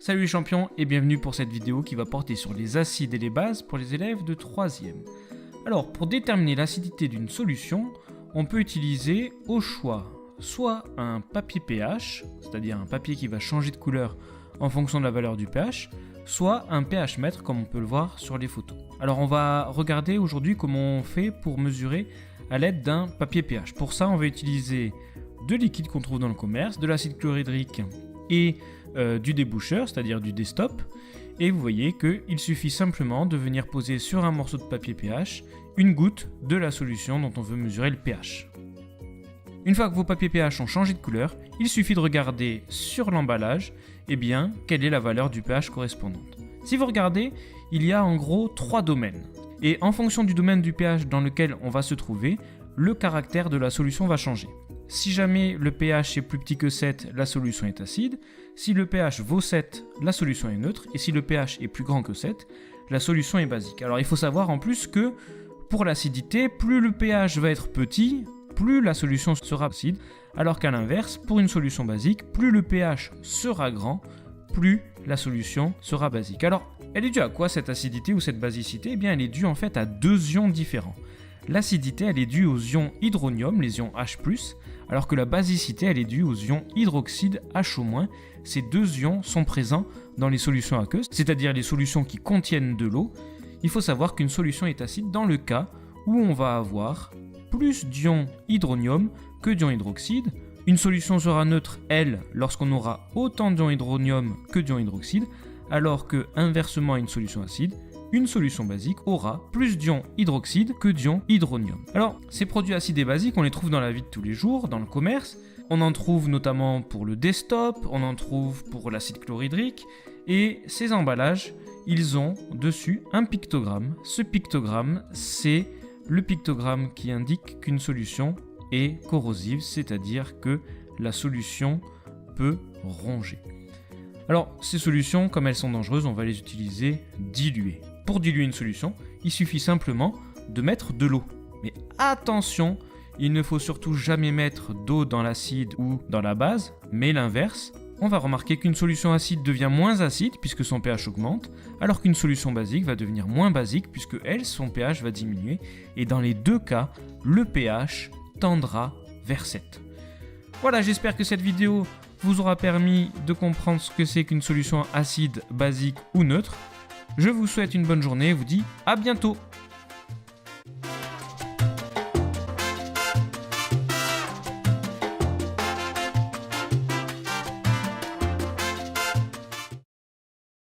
Salut les champions et bienvenue pour cette vidéo qui va porter sur les acides et les bases pour les élèves de 3e. Alors pour déterminer l'acidité d'une solution, on peut utiliser au choix soit un papier pH, c'est-à-dire un papier qui va changer de couleur en fonction de la valeur du pH, soit un pH mètre comme on peut le voir sur les photos. Alors on va regarder aujourd'hui comment on fait pour mesurer à l'aide d'un papier pH. Pour ça on va utiliser deux liquides qu'on trouve dans le commerce, de l'acide chlorhydrique et du déboucheur, c'est-à-dire du destop, et vous voyez qu'il suffit simplement de venir poser sur un morceau de papier pH une goutte de la solution dont on veut mesurer le pH. Une fois que vos papiers pH ont changé de couleur, il suffit de regarder sur l'emballage quelle est la valeur du pH correspondante. Si vous regardez, il y a en gros 3 domaines, et en fonction du domaine du pH dans lequel on va se trouver, le caractère de la solution va changer. Si jamais le pH est plus petit que 7, la solution est acide. Si le pH vaut 7, la solution est neutre. Et si le pH est plus grand que 7, la solution est basique. Alors il faut savoir en plus que pour l'acidité, plus le pH va être petit, plus la solution sera acide. Alors qu'à l'inverse, pour une solution basique, plus le pH sera grand, plus la solution sera basique. Alors elle est due à quoi cette acidité ou cette basicité ? Eh bien elle est due en fait à deux ions différents. L'acidité, elle est due aux ions hydronium, les ions H+, alors que la basicité, elle est due aux ions hydroxyde HO-. Ces deux ions sont présents dans les solutions aqueuses, c'est-à-dire les solutions qui contiennent de l'eau. Il faut savoir qu'une solution est acide dans le cas où on va avoir plus d'ions hydronium que d'ions hydroxyde. Une solution sera neutre, elle, lorsqu'on aura autant d'ions hydronium que d'ions hydroxyde, alors que, inversement à une solution acide, une solution basique aura plus d'ions hydroxyde que d'ions hydronium. Alors, ces produits acides et basiques, on les trouve dans la vie de tous les jours, dans le commerce. On en trouve notamment pour le destop, on en trouve pour l'acide chlorhydrique. Et ces emballages, ils ont dessus un pictogramme. Ce pictogramme, c'est le pictogramme qui indique qu'une solution est corrosive, c'est-à-dire que la solution peut ronger. Alors, ces solutions, comme elles sont dangereuses, on va les utiliser diluées. Pour diluer une solution, il suffit simplement de mettre de l'eau. Mais attention, il ne faut surtout jamais mettre d'eau dans l'acide ou dans la base, mais l'inverse. On va remarquer qu'une solution acide devient moins acide puisque son pH augmente, alors qu'une solution basique va devenir moins basique puisque elle, son pH va diminuer. Et dans les deux cas, le pH tendra vers 7. Voilà, j'espère que cette vidéo vous aura permis de comprendre ce que c'est qu'une solution acide, basique ou neutre. Je vous souhaite une bonne journée et vous dis à bientôt.